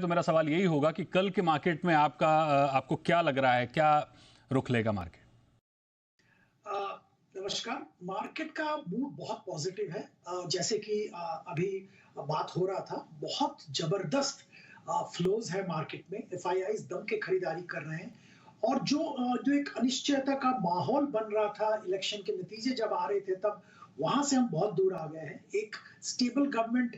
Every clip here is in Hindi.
तो मेरा सवाल यही होगा कि कल के मार्केट में आपको क्या लग रहा है, क्या रुख लेगा मार्केट? नमस्कार। मार्केट का मूड बहुत पॉजिटिव है। जैसे कि अभी बात हो रहा था, बहुत ज़बरदस्त फ्लोज़ है मार्केट में। एफआईआईज़ दम के खरीदारी कर रहे हैं और जो एक अनिश्चयता का माहौल बन रहा था, इलेक्शन के नतीजे जब आ रहे थे, तब वहाँ से हम बहुत दूर आ गए हैं। एक स्टेबल गवर्नमेंट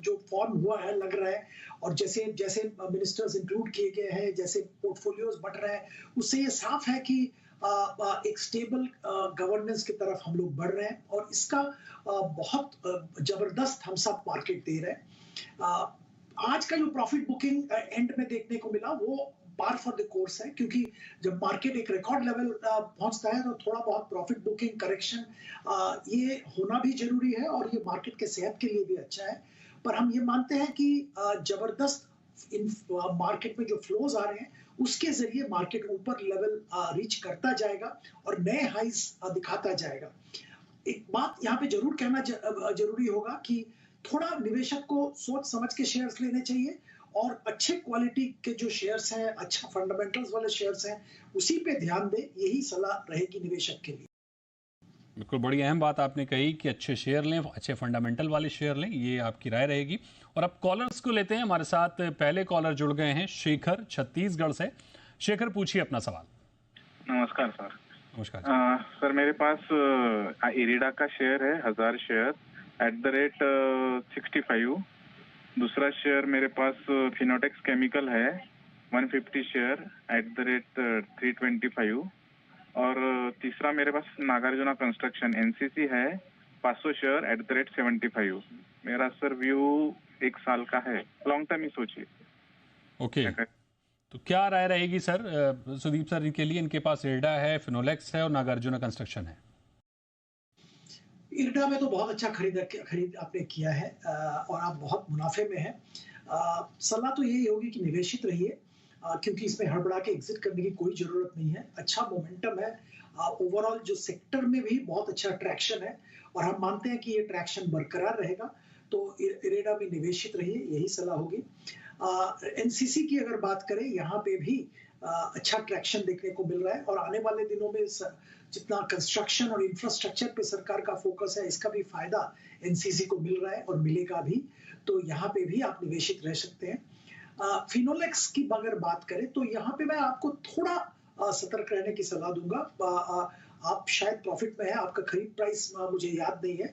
जो फ़ॉर्म हुआ है, लग रहा है, और जैसे जैसे मिनिस्टर्स इंक्लूड किए गए हैं, जैसे पोर्टफोलियोज़ बढ़ रहे हैं, उससे ये साफ है कि एक स्टेबल गवर्नेंस की तरफ हम लोग बढ़ रहे हैं और इसका बहुत जबरदस्त हम सब मार्केट दे रहे हैं। आज का जो प्रॉफिट बुकिंग एंड में देखने को मिला, वो पार फॉर द कोर्स है, क्योंकि जब मार्केट एक रिकॉर्ड लेवल पहुंचता है तो थोड़ा बहुत प्रॉफिट बुकिंग करेक्शन ये होना भी जरूरी है और ये मार्केट के सेहत के लिए भी अच्छा है। पर हम ये मानते हैं कि जबरदस्त इन मार्केट में जो फ्लोज आ रहे हैं, उसके जरिए मार्केट ऊपर लेवल रीच करता जाएगा और नए हाइज दिखाता जाएगा। एक बात यहाँ पे जरूर कहना जरूरी होगा कि थोड़ा निवेशक को सोच समझ के शेयर्स लेने चाहिए और अच्छे क्वालिटी के जो शेयर्स हैं, अच्छा फंडामेंटल्स वाले शेयर्स हैं, उसी पे ध्यान दें। यही सलाह रहेगी निवेशक के लिए। बिल्कुल, बड़ी अहम बात आपने कही कि अच्छे शेयर लें, अच्छे फंडामेंटल वाले शेयर लें, ये आपकी राय रहेगी। और अब कॉलर्स को लेते हैं। हमारे साथ पहले कॉलर जुड़ गए हैं, शेखर छत्तीसगढ़ से। शेखर, पूछिए अपना सवाल। नमस्कार सर। नमस्कार। सर, मेरे पास इरिडा का शेयर है, 1000 शेयर @65। दूसरा शेयर मेरे पास फिनोटेक्स केमिकल है, 150 शेयर @325। और तीसरा मेरे पास नागार्जुना कंस्ट्रक्शन एनसीसी है, 500 शेयर @75। मेरा सर व्यू 1 साल का है, लॉन्ग टर्म ही सोचिए। ओके, तो क्या राय रहेगी सर सुदीप सर के लिए? इनके पास इरडा है, फिनोलेक्स है और नागार्जुना कंस्ट्रक्शन है। इरडा में तो बहुत अच्छा खरीद आपने किया है और आप बहुत मुनाफे में हैं। सलाह तो यही होगी कि निवेशित रहिए, क्योंकि इसमें हड़बड़ा के एग्जिट करने की कोई जरूरत नहीं है। अच्छा मोमेंटम है, ओवरऑल जो सेक्टर में भी बहुत अच्छा ट्रैक्शन है और हम मानते हैं कि ये ट्रैक्शन बरकरार रहेगा। तो इरेडा में निवेशित रहिए, यही सलाह होगी। एनसीसी की अगर बात करें, यहाँ पे भी अच्छा ट्रैक्शन देखने को मिल रहा है और आने वाले दिनों में जितना कंस्ट्रक्शन और इंफ्रास्ट्रक्चर पे सरकार का फोकस है, इसका भी फायदा एनसीसी को मिल रहा है और मिलेगा भी। तो यहाँ पे भी आप निवेशित रह सकते हैं। फिनोलेक्स की अगर बात करें तो यहाँ पे मैं आपको थोड़ा सतर्क रहने की सलाह दूंगा। आप शायद प्रॉफिट में है, आपका खरीद प्राइस मुझे याद नहीं है,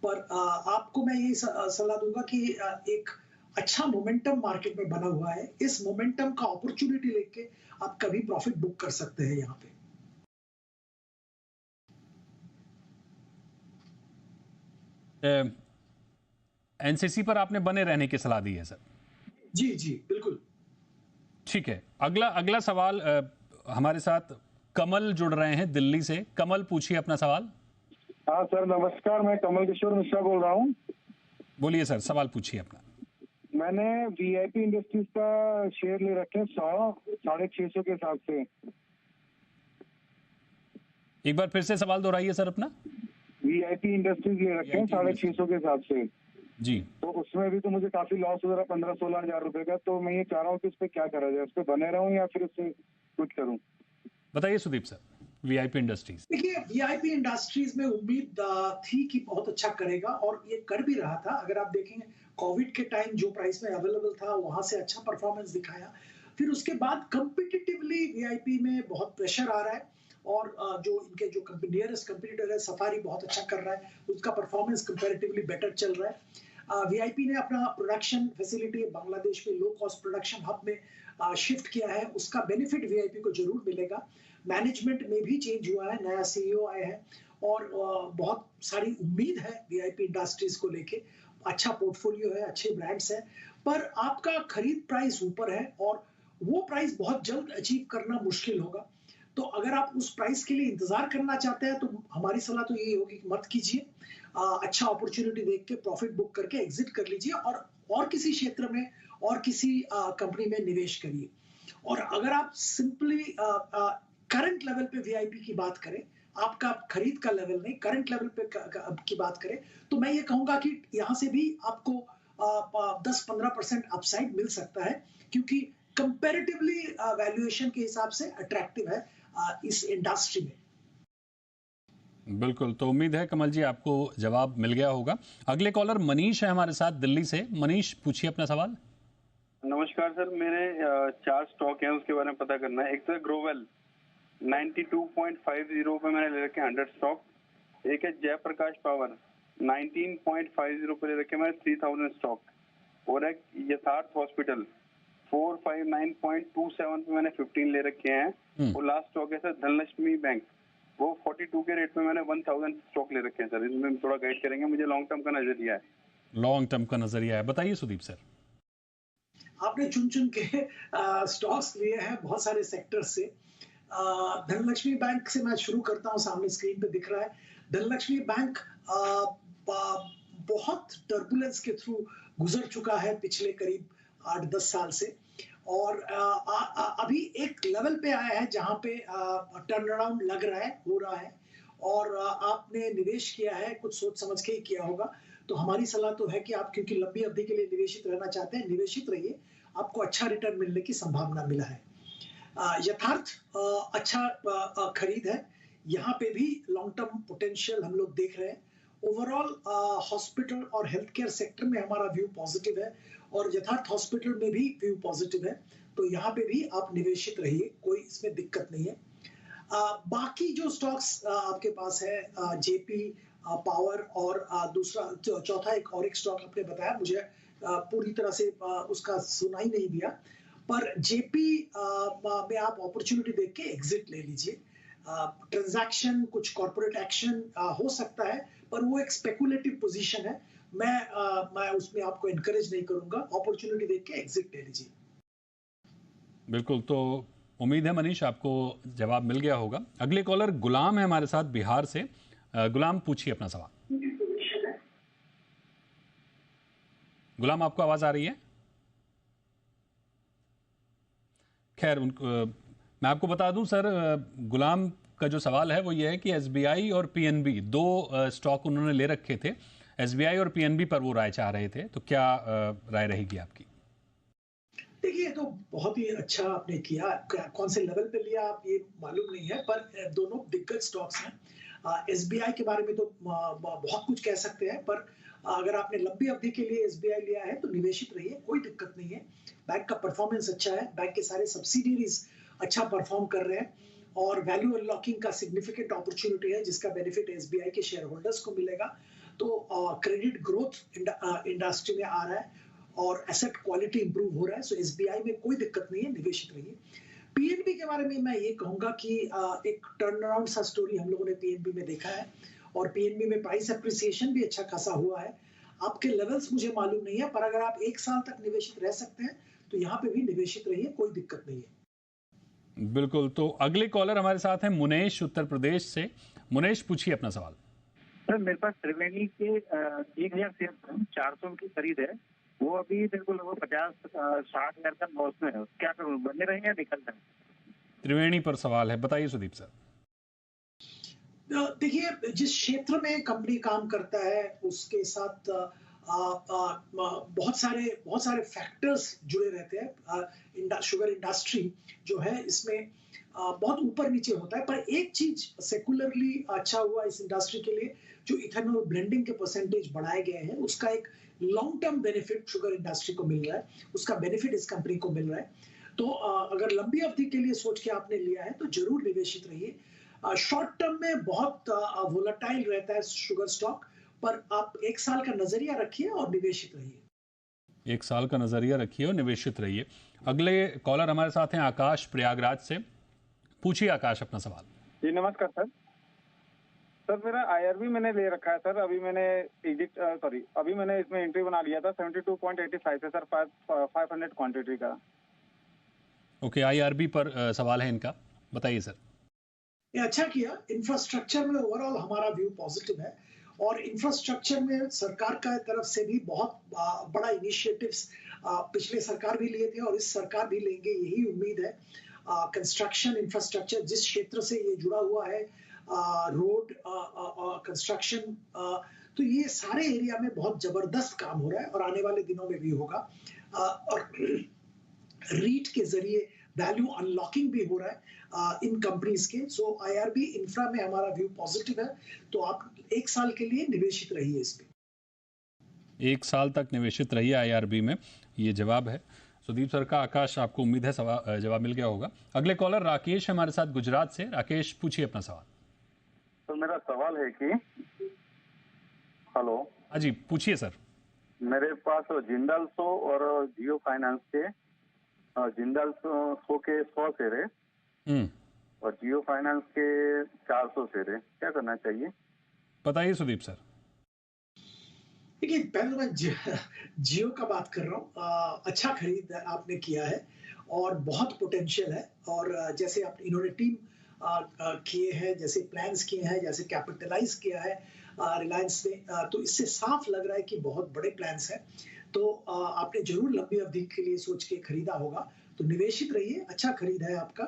पर आपको मैं यही सलाह दूंगा कि एक अच्छा मोमेंटम मार्केट में बना हुआ है। इस मोमेंटम का अपॉर्चुनिटी लेके आप कभी प्रॉफिट बुक कर सकते हैं यहाँ पे। एनसीसी पर आपने बने रहने की सलाह दी है सर? जी जी, बिल्कुल। ठीक है। अगला अगला सवाल, हमारे साथ कमल जुड़ रहे हैं दिल्ली से। कमल, पूछिए अपना सवाल। हाँ सर, नमस्कार। मैं कमल किशोर मिश्रा बोल रहा हूँ। बोलिए सर, सवाल पूछिए अपना। मैंने वीआईपी इंडस्ट्रीज का शेयर ले रखे हैं 100-650 के हिसाब से। एक बार फिर से सवाल दोहराइए सर अपना। वीआईपी इंडस्ट्रीज ले रखे हैं 650 के हिसाब से जी। तो उसमें भी तो मुझे काफी लॉस हो रहा है, 15-16 हजार रुपए का। तो मैं ये चाह रहा हूँ कि उस पर क्या करा जाए, उस पर बने रहूं या फिर उससे क्विट करूं? बताइए सुदीप सर, वीआईपी इंडस्ट्रीज। देखिए, वीआईपी इंडस्ट्रीज में उम्मीद थी कि बहुत अच्छा करेगा और ये कर भी रहा था। अगर आप देखेंगे, कोविड के टाइम जो प्राइस में अवेलेबल था, वहां से अच्छा परफॉर्मेंस दिखाया। फिर उसके बाद कंपिटिटिवली वीआईपी में बहुत प्रेशर आ रहा है और जो इनके जो नियरेस्ट कंपटीटर है सफारी, बहुत अच्छा कर रहा है, उसका परफॉर्मेंस कंपैरेटिवली बेटर चल रहा है। वीआईपी ने अपना प्रोडक्शन फैसिलिटी बांग्लादेश में लो कॉस्ट प्रोडक्शन हब में शिफ्ट किया है, उसका बेनिफिट वीआईपी को जरूर मिलेगा। मैनेजमेंट में भी चेंज हुआ है, नया सीईओ आया है और बहुत सारी उम्मीद है वीआईपी इंडस्ट्रीज को लेके। अच्छा पोर्टफोलियो है, अच्छे ब्रांड्स हैं, पर आपका खरीद प्राइस ऊपर है और वो प्राइस बहुत जल्द अचीव करना मुश्किल होगा। तो अगर आप उस प्राइस के लिए इंतजार करना चाहते हैं तो हमारी सलाह तो यही होगी कि मत कीजिए। अच्छा अपॉर्चुनिटी देख के प्रॉफिट बुक करके एग्जिट कर लीजिए और किसी क्षेत्र में और किसी कंपनी में निवेश करिए। और अगर आप सिंपली करंट लेवल पे वीआईपी की बात करें, आपका खरीद का लेवल नहीं, करंट लेवल पे की बात करें, तो मैं ये कहूंगा कि यहाँ से भी आपको 10-15% अपसाइड मिल सकता है, क्योंकि कंपैरेटिवली वैल्यूएशन के हिसाब से अट्रैक्टिव है इस इंडस्ट्री में। बिल्कुल, तो उम्मीद है कमल जी आपको जवाब मिल गया होगा। अगले कॉलर मनीष है हमारे साथ दिल्ली से। मनीष, पूछिए अपना सवाल। नमस्कार सर, मेरे 4 स्टॉक हैं, उसके बारे में पता करना है। एक तो ग्रोवेल 92.50 पे मैंने ले रखे 100 स्टॉक। एक है जयप्रकाश पावर 19.50 पे ले रखे मैंने 3000 स्टॉक। और एक यथार्थ हॉस्पिटल 459.27 पे मैंने 15 ले रखे हैं। और लास्ट स्टॉक है सर धनलक्ष्मी बैंक, वो 42 के रेट पे मैंने 1000 स्टॉक ले रखे हैं सर। इसमें थोड़ा गाइड करेंगे, मुझे लॉन्ग टर्म का नजरिया है। लॉन्ग टर्म का नजरिया है, बताइए सुदीप सर। आपने चुन चुन के स्टॉक्स लिए हैं बहुत सारे सेक्टर से। धनलक्ष्मी बैंक से मैं शुरू करता हूं, सामने स्क्रीन पे दिख रहा है। धनलक्ष्मी बैंक बहुत टर्बुलेंस के थ्रू गुजर चुका है पिछले करीब 8-10 साल से, और अभी एक लेवल पे आया है जहां पे टर्न अराउंड लग रहा है, हो रहा है। और आपने निवेश किया है, कुछ सोच समझ के ही किया होगा, तो हमारी सलाह तो है कि आप, क्योंकि लंबी अवधि के लिए निवेशित रहना चाहते हैं, निवेशित रहिए, आपको अच्छा रिटर्न मिलने की संभावना मिला है। यथार्थ अच्छा खरीद है, यहाँ पे भी लॉन्ग टर्म पोटेंशियल हम लोग देख रहे हैं। ओवरऑल हॉस्पिटल और हेल्थ केयर सेक्टर में हमारा व्यू पॉजिटिव है, और यथार्थ हॉस्पिटल में भी व्यू पॉजिटिव है, तो यहाँ पे भी आप निवेशित रहिए, कोई इसमें दिक्कत नहीं है। बाकी जो स्टॉक्स आपके पास है, जेपी पावर और दूसरा चौथा एक स्टॉक आपने बताया, मुझे पूरी तरह से उसका सुनाई नहीं दिया, पर जेपी में आप अपॉर्चुनिटी देख के एग्जिट ले लीजिए। ट्रांजैक्शन, कुछ कॉर्पोरेट एक्शन हो सकता है, पर वो एक स्पेकुलेटिव पोजीशन है। मैं उसमें आपको एनकरेज नहीं करूंगा, अपॉर्चुनिटी देख के एग्जिट ले लीजिए। बिल्कुल, तो उम्मीद है मनीष आपको जवाब मिल गया होगा। अगले कॉलर गुलाम है हमारे साथ बिहार से। गुलाम, पूछिए अपना सवाल। गुलाम, आपको आवाज आ रही है? खैर, मैं आपको बता दूं सर, गुलाम का जो सवाल है वो ये है कि एसबीआई और पीएनबी दो स्टॉक उन्होंने ले रखे थे। एसबीआई और पीएनबी पर वो राय चाह रहे थे, तो क्या राय रहेगी आपकी? देखिए, ये तो बहुत ही अच्छा आपने किया। कौन से लेवल पे लिया आप ये मालूम नहीं है, पर दोनों दिग्गज स्टॉक्स हैं। एसबीआई के बारे में तो बहुत कुछ कह सकते हैं, पर अगर आपने लंबी अवधि के लिए एसबीआई लिया है तो निवेशित रहिए, कोई दिक्कत नहीं है। बैंक का परफॉर्मेंस अच्छा है, बैंक के सारे सब्सिडियरीज अच्छा परफॉर्म कर रहे हैं, और वैल्यू अनलॉकिंग का सिग्निफिकेंट अपॉर्चुनिटी है, जिसका बेनिफिट एसबीआई के शेयर होल्डर्स को मिलेगा। तो क्रेडिट ग्रोथ इंडस्ट्री में आ रहा है, और एसेट क्वालिटी इंप्रूव हो रहा है, सो एसबीआई में कोई दिक्कत नहीं है, निवेशित रहिए। पीएनबी के बारे में मैं ये कहूंगा कि एक टर्न अराउंड सा स्टोरी हम लोगों ने पीएनबी में देखा है, और पीएनबी में प्राइस एप्रिसिएशन भी अच्छा खासा हुआ है। आपके लेवल्स मुझे मालूम नहीं है, पर अगर आप 1 साल तक निवेशित रह सकते हैं तो यहाँ पे भी निवेशित रहिए, कोई दिक्कत नहीं है। बिल्कुल, तो अगले कॉलर हमारे साथ हैं मुनेश, उत्तर प्रदेश से। मुनेश, पूछिए अपना सवाल। सर, मेरे पास त्रिवेणी के 1000 शेयर 400 की खरीद है, वो अभी बिल्कुल वो 50-60 हजार का लॉस में है, क्या करूँ, बने रहेंगे या निकल जाए? त्रिवेणी पर सवाल है, बताइए सुदीप सर। देखिए, जिस क्षेत्र में कंपनी काम करता है उसके साथ बहुत सारे फैक्टर्स जुड़े रहते हैं। शुगर इंडस्ट्री जो है, इसमें बहुत ऊपर नीचे होता है, पर एक चीज सेकुलरली अच्छा हुआ इस इंडस्ट्री के लिए, जो इथेनॉल ब्लेंडिंग के परसेंटेज बढ़ाए गए हैं, उसका एक long term benefit sugar industry को मिल रहा है, उसका बेनिफिट इस कंपनी को मिल रहा है। तो अगर लंबी अवधि के लिए सोच के आपने लिया है तो जरूर निवेशित रहिए। शॉर्ट टर्म में बहुत वोलेटाइल रहता है शुगर स्टॉक, पर आप 1 साल का नजरिया रखिए और निवेशित रहिए। 1 साल का नजरिया रखिए और निवेशित रहिए। अगले कॉलर हमारे साथ हैं आकाश, प्रयागराज से। पूछिए आकाश अपना सवाल। जी नमस्कार सर। सर, मेरा आईआरबी मैंने ले रखा है सर, अभी मैंने इसमें एंट्री बना लिया था 72.85 से सर, 500 क्वांटिटी का। ओके, आईआरबी पर सवाल है इनका, बताइए सर। ये अच्छा किया। इंफ्रास्ट्रक्चर में ओवरऑल हमारा व्यू पॉजिटिव है, और इंफ्रास्ट्रक्चर में सरकार का तरफ से भी बहुत बड़ा इनिशिएटिव्स पिछले सरकार भी लिए थे और इस सरकार भी लेंगे, यही उम्मीद है। कंस्ट्रक्शन इंफ्रास्ट्रक्चर जिस क्षेत्र से ये जुड़ा हुआ है, रोड कंस्ट्रक्शन, तो तो ये सारे एरिया में बहुत जबरदस्त काम हो रहा है और आने वाले दिनों में भी होगा। और रीट के जरिए वैल्यू अनलॉकिंग भी हो रहा है इन कंपनीज के। सो आईआरबी इंफ्रा में हमारा व्यू पॉजिटिव है, तो आप 1 साल के लिए निवेशित रहिए इस पे। 1 साल तक निवेशित रहिए आईआरबी में, ये जवाब है सुदीप सर का। आकाश, आपको उम्मीद है जवाब मिल गया होगा। अगले कॉलर राकेश हमारे साथ गुजरात से। राकेश, पूछिए अपना सवाल। तो मेरा सवाल है कि हेलो, हाँ जी, पूछिए सर। मेरे पास जिंदल सो और जियो फाइनेंस के जिंदल सो के 100 शेयर है और जियो फाइनेंस के 400 शेयर है, क्या करना चाहिए? बताइए सुदीप सर। देखिए, पहले मैं जियो का बात कर रहा हूँ। अच्छा खरीद आपने किया है और बहुत पोटेंशियल है। और जैसे आप इन्होंने टीम किए हैं, जैसे प्लान्स किए हैं, जैसे कैपिटलाइज किया है रिलायंस ने, तो इससे साफ लग रहा है कि बहुत बड़े प्लान्स हैं। तो आपने जरूर लंबी अवधि के लिए सोच के खरीदा होगा, तो निवेशित रहिए। अच्छा खरीद है आपका,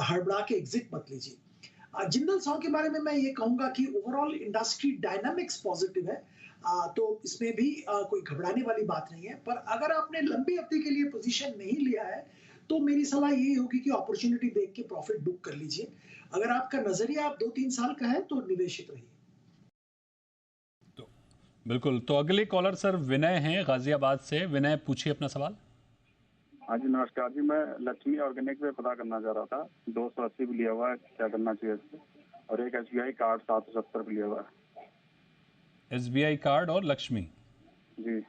हड़बड़ा के एग्जिट मत लीजिए। जिंदल सॉ के बारे में मैं ये कहूंगा कि ओवरऑल इंडस्ट्री डायनामिक्स पॉजिटिव है, तो इसमें भी कोई घबराने वाली बात नहीं है। पर अगर आपने लंबी अवधि के लिए पोजीशन नहीं लिया है, तो मेरी सलाह यही होगी कि अपॉर्चुनिटी देख के प्रॉफिट बुक कर लीजिए। अगर आपका नजरिया आप 2-3 साल का है, तो निवेशित रहिए। तो बिल्कुल। तो अगले कॉलर सर विनय हैं गाजियाबाद से। विनय, पूछिए अपना सवाल। हाँ जी, नमस्कार जी। मैं लक्ष्मी ऑर्गेनिक पे पता करना चाह रहा था। 280 भी लिया हुआ है, क्या करना चाहिए इसमें? और एक एसबीआई कार्ड 770 भी लिया हुआ है। एसबीआई कार्ड और लक्ष्मी, जी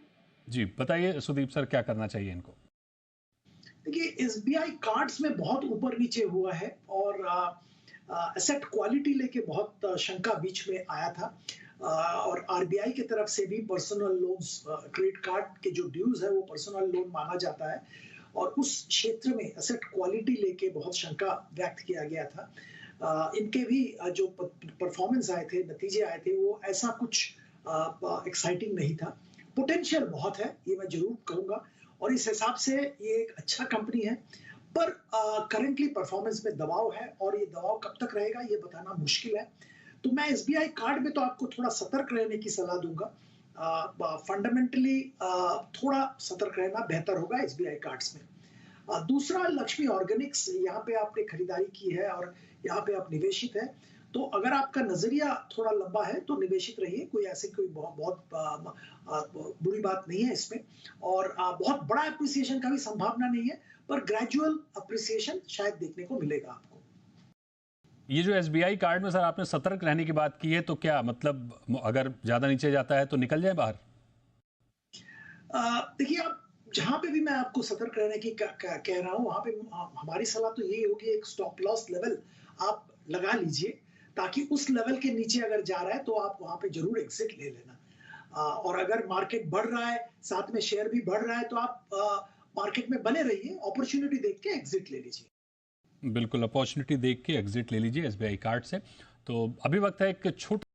जी बताइए सुदीप सर, क्या करना चाहिए इनको? देखिए, एसबीआई कार्ड्स में बहुत ऊपर नीचे हुआ है और एसेट क्वालिटी लेके बहुत शंका बीच में आया था। और आरबीआई की तरफ से भी पर्सनल लोन्स, क्रेडिट कार्ड के जो ड्यूज है वो पर्सनल लोन माना जाता है, और उस क्षेत्र में एसेट क्वालिटी लेके बहुत शंका व्यक्त किया गया था। इनके भी जो परफॉर्मेंस आए थे, नतीजे आए थे, वो ऐसा कुछ एक्साइटिंग नहीं था। पोटेंशियल बहुत है, ये मैं जरूर कहूंगा, और इस हिसाब से ये एक अच्छा कंपनी है। पर करेंटली परफॉर्मेंस में दबाव है, और ये दबाव कब तक रहेगा ये बताना मुश्किल है। तो मैं एसबीआई कार्ड में तो आपको थोड़ा सतर्क रहने की सलाह दूंगा। फंडामेंटली थोड़ा सतर्क रहना बेहतर होगा एसबीआई कार्ड्स में। दूसरा, लक्ष्मी ऑर्गेनिक्स, यहाँ पे आपने खरीदारी की है और यहाँ पे आप निवेशित है, तो अगर आपका नजरिया थोड़ा लंबा है तो निवेशित रहिए। कोई ऐसे कोई बहुत बुरी बात नहीं है इसमें, और बहुत बड़ा अप्रिसिएशन का भी संभावना नहीं है, पर ग्रेजुअल अप्रिसिएशन शायद देखने को मिलेगा आपको। ये जो एसबीआई कार्ड में सर आपने सतर्क रहने की बात की है, तो क्या मतलब अगर ज्यादा नीचे जाता है तो निकल जाए बाहर? देखिए, आप जहां पे भी मैं आपको सतर्क रहने की कह रहा हूं, वहां पे हमारी सलाह तो यही होगी, एक स्टॉप लॉस लेवल आप लगा लीजिए, ताकि उस लेवल के नीचे अगर जा रहा है तो आप वहां पे जरूर एग्जिट ले लेना। और अगर मार्केट बढ़ रहा है, साथ में शेयर भी बढ़ रहा है, तो आप मार्केट में बने रहिए, अपॉर्चुनिटी देख के एग्जिट ले लीजिए। बिल्कुल, अपॉर्चुनिटी देख के एग्जिट ले लीजिए एसबीआई कार्ड से। तो अभी वक्त है एक छोटा